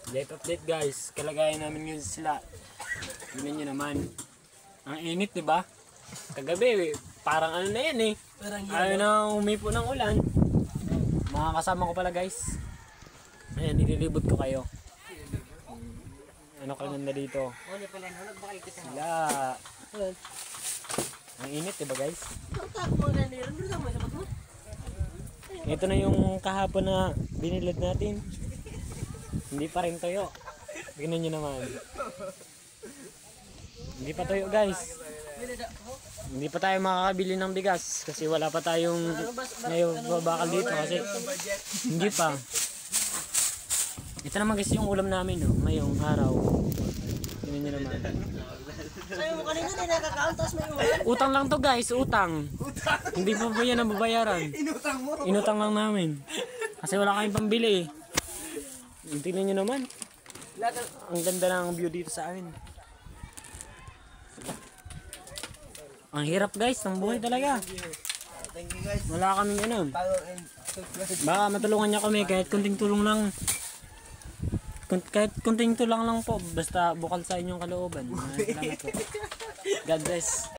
Life update guys, kalagayan namin ngayon sila. Tignan nyo naman. Ang init, di ba? Kagabi, parang ano na yan eh. Ayaw na humipo ng ulan. Mga kasama ko pala guys. Ayan, nililibot ko kayo. Ano ka ganda dito? Sila. Ang init, di ba guys? Ito na yung kahapon na binilad natin. Hindi pa rin toyo. Tingnan nyo naman. Hindi pa toyo guys. Hindi pa tayo makakabili ng bigas kasi wala pa tayong ngayon babakal dito kasi hindi pa. Ito naman guys yung ulam namin no, ngayong araw. Tingnan nyo naman. Sabi mo kanina din nakakaon tapos may ulan. Utang lang to guys, utang. Hindi pa ba yan ang babayaran? Inutang mo. Inutang lang namin. Kasi wala kayong pambili eh. Tingnan nyo naman. Ang ganda ng view dito sa amin. Ang hirap guys, ng buhay talaga. Thank you guys. Wala kaming ano. Follow and subscribe. Baka matulungan niya kami kahit kunting tulong lang. Kahit kunting tulong lang po. Basta bukal sa inyong kalooban. Salamat po. God bless.